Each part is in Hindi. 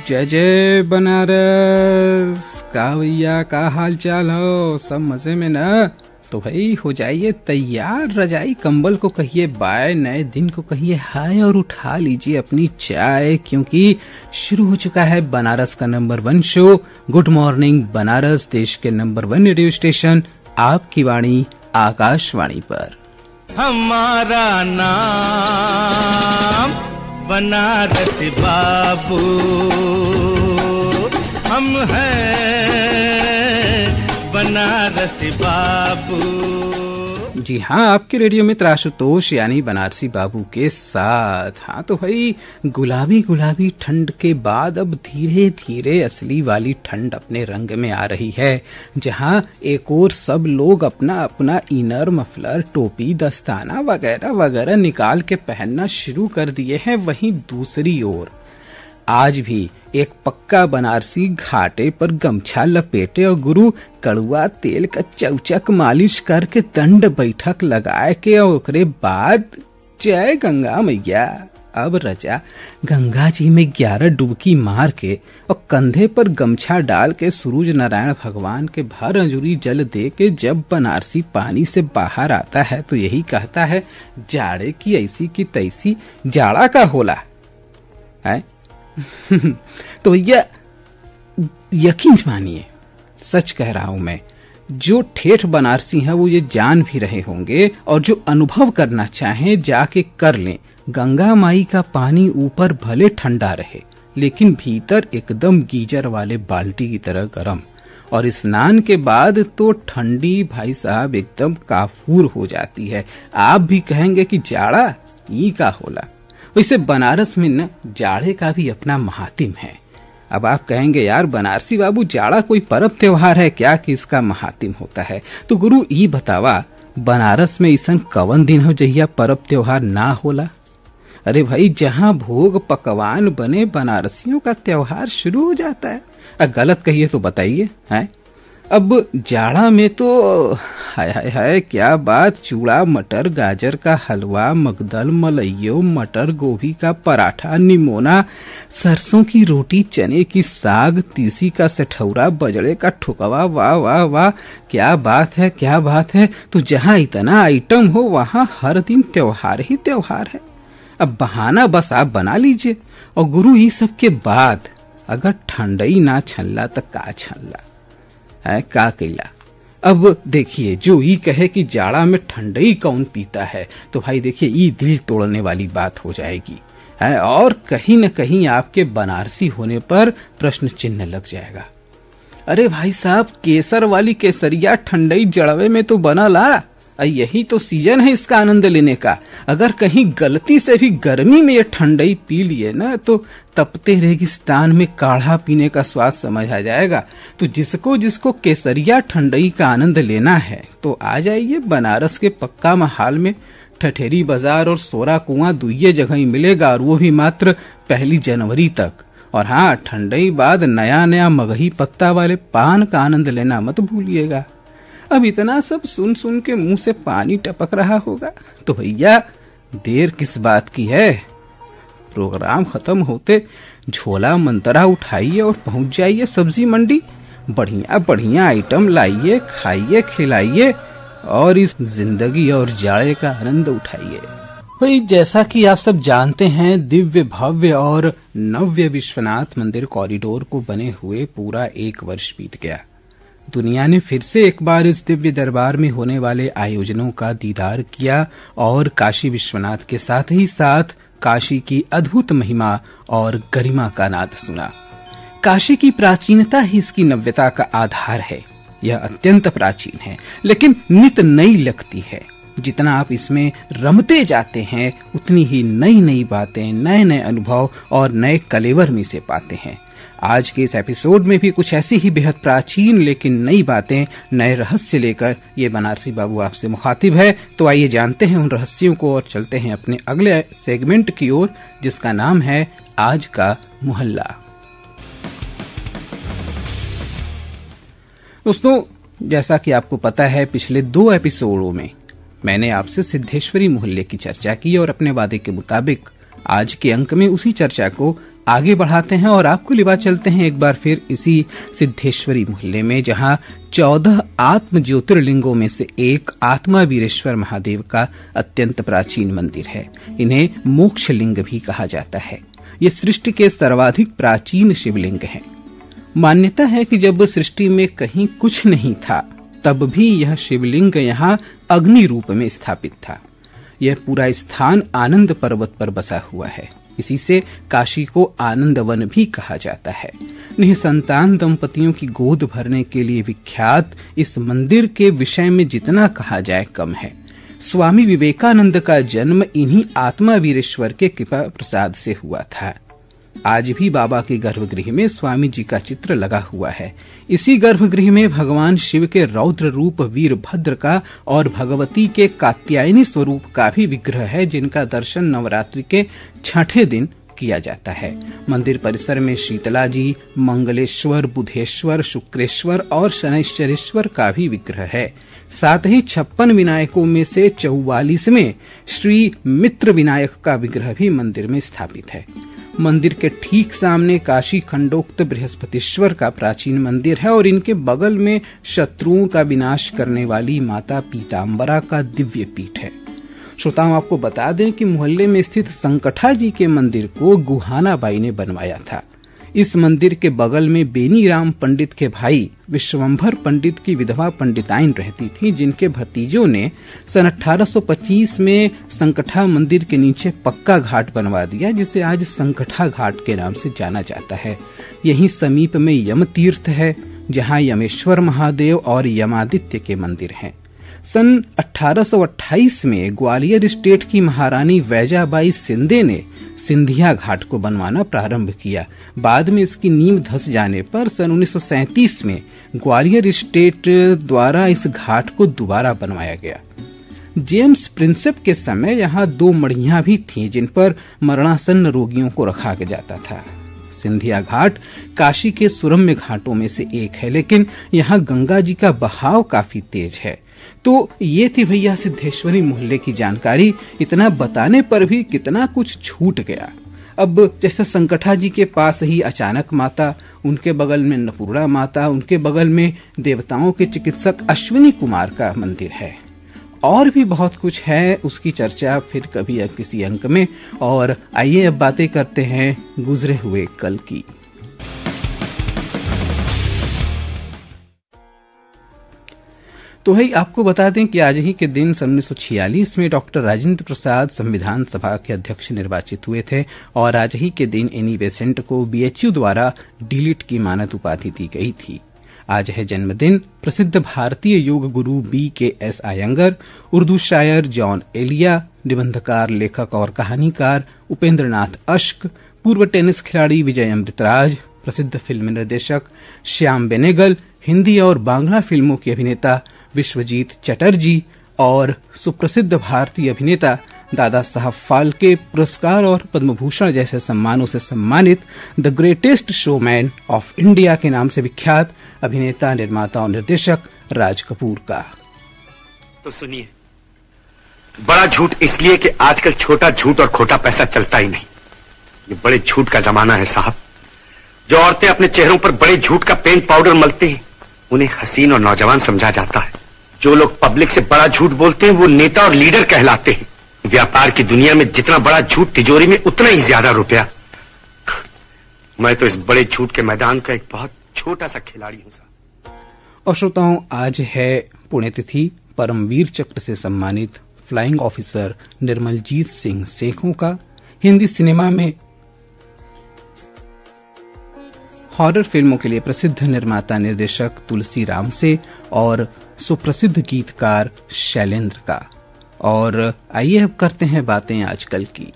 जय जय बनारस। का भैया का हाल चाल हो, सब मजे में ना? तो भाई हो जाइए तैयार, रजाई कंबल को कहिए बाय, नए दिन को कहिए हाय और उठा लीजिए अपनी चाय, क्योंकि शुरू हो चुका है बनारस का number 1 show good morning Banaras, देश के नंबर 1 रेडियो स्टेशन आपकी वाणी आकाशवाणी पर। हमारा नाम बनारस बाबू, हम हैं बनारस बाबू। जी हाँ, आपके रेडियो मित्र आशुतोष यानी बनारसी बाबू के साथ। हाँ तो भाई गुलाबी गुलाबी ठंड के बाद अब धीरे धीरे असली वाली ठंड अपने रंग में आ रही है, जहाँ एक और सब लोग अपना अपना इनर, मफलर, टोपी, दस्ताना वगैरह वगैरह निकाल के पहनना शुरू कर दिए हैं, वहीं दूसरी ओर आज भी एक पक्का बनारसी घाटे पर गमछा लपेटे और गुरु कड़ुआ तेल का चौचक मालिश करके दंड बैठक लगाए के और ओकरे बाद जय गंगा मैया। अब रजा गंगा जी में 11 डुबकी मार के और कंधे पर गमछा डाल के सूरज नारायण भगवान के भर अंजुरी जल दे के जब बनारसी पानी से बाहर आता है तो यही कहता है, जाड़े की ऐसी की तैसी जाड़ा का होला है। तो भैया यकीन मानिए, सच कह रहा हूं मैं, जो ठेठ बनारसी हैं वो ये जान भी रहे होंगे और जो अनुभव करना चाहें जाके कर लें। गंगा माई का पानी ऊपर भले ठंडा रहे लेकिन भीतर एकदम गीजर वाले बाल्टी की तरह गर्म, और स्नान के बाद तो ठंडी भाई साहब एकदम काफूर हो जाती है। आप भी कहेंगे कि जाड़ा ई का होला। वैसे बनारस में न जाड़े का भी अपना महात्म है। अब आप कहेंगे यार बनारसी बाबू जाड़ा कोई पर्व त्योहार है क्या कि इसका महात्म होता है? तो गुरु ई बतावा, बनारस में ऐसा कवन दिन हो जहिया पर्व त्योहार ना होला? अरे भाई जहाँ भोग पकवान बने बनारसियों का त्योहार शुरू हो जाता है। गलत कहिए तो बताइए है। अब जाड़ा में तो हाय हाय हाय क्या बात, चूड़ा, मटर, गाजर का हलवा, मगदल, मलइयो, मटर गोभी का पराठा, निमोना, सरसों की रोटी, चने की साग, तीसी का सठौरा, बजड़े का ठुकवा, वाह वाह वाह क्या बात है, क्या बात है। तो जहाँ इतना आइटम हो वहाँ हर दिन त्योहार ही त्योहार है। अब बहाना बस आप बना लीजिए। और गुरु ये सब के बाद अगर ठंडई ना छनला तो का छनला है, का कैला? अब देखिए, जो ये कहे कि जाड़ा में ठंडई कौन पीता है, तो भाई देखिए ये दिल तोड़ने वाली बात हो जाएगी है, और कहीं न कहीं आपके बनारसी होने पर प्रश्न चिन्ह लग जाएगा। अरे भाई साहब, केसर वाली केसरिया ठंडई जड़वे में तो बना ला, यही तो सीजन है इसका आनंद लेने का। अगर कहीं गलती से भी गर्मी में ये ठंडई पी लिए ना तो तपते रेगिस्तान में काढ़ा पीने का स्वाद समझ आ जाएगा। तो जिसको जिसको केसरिया ठंडई का आनंद लेना है तो आ जाइए बनारस के पक्का महाल में। ठठेरी बाजार और सोरा कुआं दुइये जगह ही मिलेगा, और वो भी मात्र 1 जनवरी तक। और हाँ, ठंडई बाद नया नया मगही पत्ता वाले पान का आनंद लेना मत भूलिएगा। अब इतना सब सुन सुन के मुंह से पानी टपक रहा होगा, तो भैया देर किस बात की है? प्रोग्राम खत्म होते झोला मंतरा उठाइए और पहुंच जाइए सब्जी मंडी। बढ़िया बढ़िया आइटम लाइए, खाइए, खिलाइए और इस जिंदगी और जाड़े का आनंद उठाइए। भाई जैसा कि आप सब जानते हैं, दिव्य भव्य और नव्य विश्वनाथ मंदिर कॉरिडोर को बने हुए पूरा 1 वर्ष बीत गया। दुनिया ने फिर से एक बार इस दिव्य दरबार में होने वाले आयोजनों का दीदार किया और काशी विश्वनाथ के साथ ही साथ काशी की अद्भुत महिमा और गरिमा का नाद सुना। काशी की प्राचीनता ही इसकी नव्यता का आधार है। यह अत्यंत प्राचीन है लेकिन नित नई लगती है। जितना आप इसमें रमते जाते हैं उतनी ही नई नई बातें, नए नए अनुभव और नए कलेवर में से पाते हैं। आज के इस एपिसोड में भी कुछ ऐसी ही बेहद प्राचीन लेकिन नई बातें, नए रहस्य लेकर ये बनारसी बाबू आपसे मुखातिब है। तो आइए जानते हैं उन रहस्यों को और चलते हैं अपने अगले सेगमेंट की ओर, जिसका नाम है आज का मोहल्ला। दोस्तों, जैसा कि आपको पता है, पिछले 2 एपिसोडों में मैंने आपसे सिद्धेश्वरी मोहल्ले की चर्चा की और अपने वादे के मुताबिक आज के अंक में उसी चर्चा को आगे बढ़ाते हैं और आपको लिवा चलते हैं एक बार फिर इसी सिद्धेश्वरी मोहल्ले में, जहां 14 आत्म ज्योतिर्लिंगों में से एक आत्मा वीरेश्वर महादेव का अत्यंत प्राचीन मंदिर है। इन्हें मोक्ष लिंग भी कहा जाता है। ये सृष्टि के सर्वाधिक प्राचीन शिवलिंग हैं। मान्यता है कि जब सृष्टि में कहीं कुछ नहीं था तब भी यह शिवलिंग यहाँ अग्नि रूप में स्थापित था। यह पूरा स्थान आनंद पर्वत पर बसा हुआ है। इसी से काशी को आनंद वन भी कहा जाता है। निसंतान दंपतियों की गोद भरने के लिए विख्यात इस मंदिर के विषय में जितना कहा जाए कम है। स्वामी विवेकानंद का जन्म इन्हीं आत्मा वीरेश्वर के कृपा प्रसाद से हुआ था। आज भी बाबा के गर्भगृह में स्वामी जी का चित्र लगा हुआ है। इसी गर्भगृह में भगवान शिव के रौद्र रूप वीरभद्र का और भगवती के कात्यायनी स्वरूप का भी विग्रह है, जिनका दर्शन नवरात्रि के 6ठे दिन किया जाता है। मंदिर परिसर में शीतला जी, मंगलेश्वर, बुधेश्वर, शुक्रेश्वर और शनैश्चरेश्वर का भी विग्रह है। साथ ही 56 विनायकों में से 44वें श्री मित्र विनायक का विग्रह भी मंदिर में स्थापित है। मंदिर के ठीक सामने काशी खंडोक्त बृहस्पतिश्वर का प्राचीन मंदिर है और इनके बगल में शत्रुओं का विनाश करने वाली माता पीताम्बरा का दिव्य पीठ है। श्रोताओं, आपको बता दें कि मोहल्ले में स्थित संकठा जी के मंदिर को गुहाना बाई ने बनवाया था। इस मंदिर के बगल में बेनी राम पंडित के भाई विश्वंभर पंडित की विधवा पंडिताइन रहती थी, जिनके भतीजों ने सन 1825 में संकठा मंदिर के नीचे पक्का घाट बनवा दिया, जिसे आज संकठा घाट के नाम से जाना जाता है। यहीं समीप में यम तीर्थ है, जहां यमेश्वर महादेव और यमादित्य के मंदिर हैं। सन 1828 में ग्वालियर स्टेट की महारानी वैजाबाई सिंधे ने सिंधिया घाट को बनवाना प्रारंभ किया। बाद में इसकी नींव धंस जाने पर सन 1937 में ग्वालियर स्टेट द्वारा इस घाट को दोबारा बनवाया गया। जेम्स प्रिंसेप के समय यहाँ 2 मढ़ियां भी थीं, जिन पर मरणासन्न रोगियों को रखा जाता था। सिंधिया घाट काशी के सुरम्य घाटों में से एक है, लेकिन यहाँ गंगा जी का बहाव काफी तेज है। तो ये थी भैया सिद्धेश्वरी मोहल्ले की जानकारी। इतना बताने पर भी कितना कुछ छूट गया। अब जैसे संकठा जी के पास ही अचानक माता, उनके बगल में अन्नपूर्णा माता, उनके बगल में देवताओं के चिकित्सक अश्विनी कुमार का मंदिर है। और भी बहुत कुछ है, उसकी चर्चा फिर कभी किसी अंक में। और आइए अब बातें करते हैं गुजरे हुए कल की। तो भाई आपको बता दें कि आज ही के दिन सन 1946 में डॉक्टर राजेंद्र प्रसाद संविधान सभा के अध्यक्ष निर्वाचित हुए थे और आज ही के दिन एनी बेसेंट को बीएचयू द्वारा डीलिट की मानद उपाधि दी गई थी। आज है जन्मदिन प्रसिद्ध भारतीय योग गुरु BKS अयंगर, उर्दू शायर जॉन एलिया, निबंधकार, लेखक और कहानीकार उपेंद्र नाथ अश्क, पूर्व टेनिस खिलाड़ी विजय अमृतराज, प्रसिद्ध फिल्म निर्देशक श्याम बेनेगल, हिंदी और बांग्ला फिल्मों के अभिनेता विश्वजीत चटर्जी और सुप्रसिद्ध भारतीय अभिनेता दादा साहब फाल्के पुरस्कार और पद्म भूषण जैसे सम्मानों से सम्मानित the greatest showman of India के नाम से विख्यात अभिनेता, निर्माता और निर्देशक राज कपूर का। तो सुनिए, बड़ा झूठ इसलिए कि आजकल छोटा झूठ और खोटा पैसा चलता ही नहीं। ये बड़े झूठ का जमाना है साहब। जो औरतें अपने चेहरों पर बड़े झूठ का पेंट पाउडर मलते हैं, उन्हें हसीन और नौजवान समझा जाता है। जो लोग पब्लिक से बड़ा झूठ बोलते हैं, वो नेता और लीडर कहलाते हैं। व्यापार की दुनिया में जितना बड़ा झूठ, तिजोरी में उतना ही ज्यादा रुपया। मैं तो इस बड़े झूठ के मैदान का एक बहुत छोटा सा खिलाड़ी हूं साहब। और श्रोताओं, आज है पुण्यतिथि परमवीर चक्र से सम्मानित फ्लाइंग ऑफिसर निर्मलजीत सिंह सेखों का। हिंदी सिनेमा में हॉरर फिल्मों के लिए प्रसिद्ध निर्माता निर्देशक तुलसी राम से और सुप्रसिद्ध गीतकार शैलेंद्र का। और आइए अब करते हैं बातें आजकल की।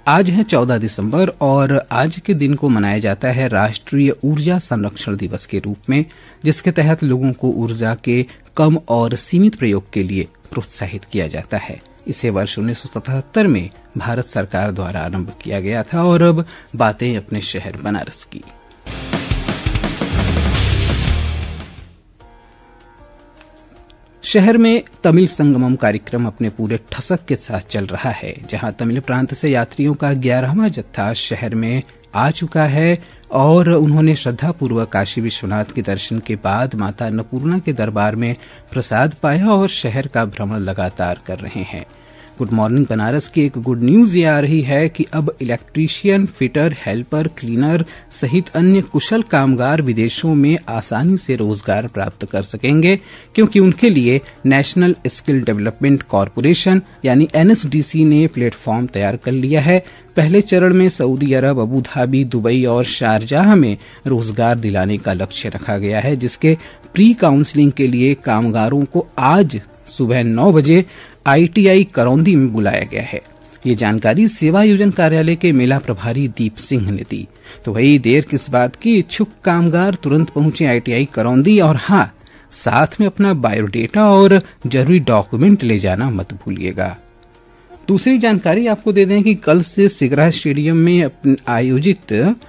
आज है 14 दिसंबर और आज के दिन को मनाया जाता है राष्ट्रीय ऊर्जा संरक्षण दिवस के रूप में, जिसके तहत लोगों को ऊर्जा के कम और सीमित प्रयोग के लिए प्रोत्साहित किया जाता है। इसे वर्ष 1977 में भारत सरकार द्वारा आरंभ किया गया था। और अब बातें अपने शहर बनारस की। शहर में तमिल संगमम कार्यक्रम अपने पूरे ठसक के साथ चल रहा है, जहां तमिल प्रांत से यात्रियों का 11वां जत्था शहर में आ चुका है और उन्होंने श्रद्धापूर्वक काशी विश्वनाथ के दर्शन के बाद माता अन्नपूर्णा के दरबार में प्रसाद पाया और शहर का भ्रमण लगातार कर रहे हैं। गुड मॉर्निंग बनारस की एक गुड न्यूज ये आ रही है कि अब इलेक्ट्रीशियन, फिटर, हेल्पर, क्लीनर सहित अन्य कुशल कामगार विदेशों में आसानी से रोजगार प्राप्त कर सकेंगे, क्योंकि उनके लिए नेशनल स्किल डेवलपमेंट कॉरपोरेशन यानी NSDC ने प्लेटफॉर्म तैयार कर लिया है। पहले चरण में सऊदी अरब, अबू धाबी, दुबई और शारजाह में रोजगार दिलाने का लक्ष्य रखा गया है, जिसके प्री काउंसलिंग के लिए कामगारों को आज सुबह 9 बजे ITI करौंदी में बुलाया गया है। ये जानकारी सेवा योजन कार्यालय के मेला प्रभारी दीप सिंह ने दी। तो वही देर किस बात की, इच्छुक कामगार तुरंत पहुंचे ITI करौंदी और हाँ, साथ में अपना बायोडेटा और जरूरी डॉक्यूमेंट ले जाना मत भूलिएगा। दूसरी जानकारी आपको दे दें कि कल से सिगरा स्टेडियम में आयोजित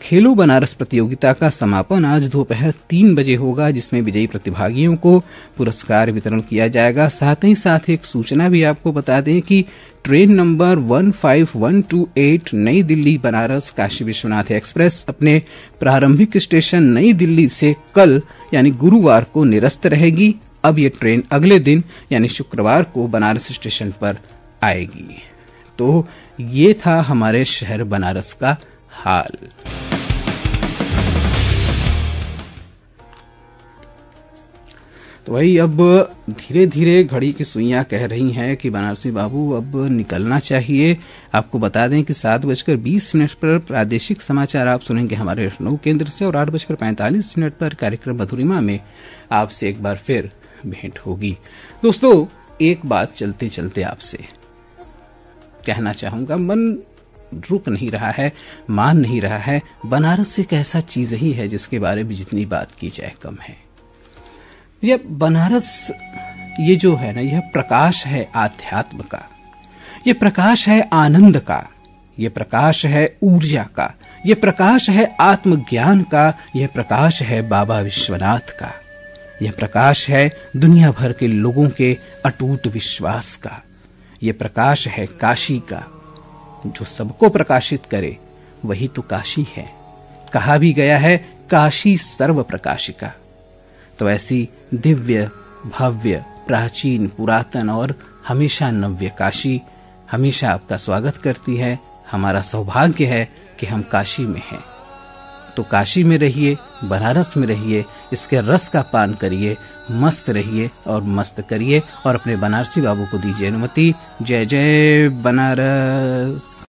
खेलो बनारस प्रतियोगिता का समापन आज दोपहर 3 बजे होगा, जिसमें विजयी प्रतिभागियों को पुरस्कार वितरण किया जाएगा। साथ ही साथ एक सूचना भी आपको बता दें कि ट्रेन नंबर 15128 नई दिल्ली बनारस काशी विश्वनाथ एक्सप्रेस अपने प्रारंभिक स्टेशन नई दिल्ली से कल यानी गुरुवार को निरस्त रहेगी। अब ये ट्रेन अगले दिन यानी शुक्रवार को बनारस स्टेशन पर आएगी। तो ये था हमारे शहर बनारस का हाल। तो वही अब धीरे धीरे घड़ी की सुइयां कह रही हैं कि बनारसी बाबू अब निकलना चाहिए। आपको बता दें कि 7:20 पर प्रादेशिक समाचार आप सुनेंगे हमारे लखनऊ केंद्र से और 8:45 पर कार्यक्रम मधुरिमा में आपसे एक बार फिर भेंट होगी। दोस्तों, एक बात चलते चलते आपसे कहना चाहूंगा, मन रुक नहीं रहा है, मान नहीं रहा है। बनारस एक ऐसा चीज ही है जिसके बारे में जितनी बात की जाए कम है। यह बनारस ये जो है ना, यह प्रकाश है आध्यात्म का, यह प्रकाश है आनंद का, यह प्रकाश है ऊर्जा का, यह प्रकाश है आत्मज्ञान का, यह प्रकाश है बाबा विश्वनाथ का, यह प्रकाश है दुनिया भर के लोगों के अटूट विश्वास का, यह प्रकाश है काशी का। जो सबको प्रकाशित करे वही तो काशी है। कहा भी गया है काशी सर्व प्रकाशिका। तो ऐसी दिव्य, भव्य, प्राचीन, पुरातन और हमेशा नव्य काशी हमेशा आपका स्वागत करती है। हमारा सौभाग्य है कि हम काशी में हैं। तो काशी में रहिए, बनारस में रहिए, इसके रस का पान करिए, मस्त रहिए और मस्त करिए और अपने बनारसी बाबू को दीजिए अनुमति। जय जय बनारस।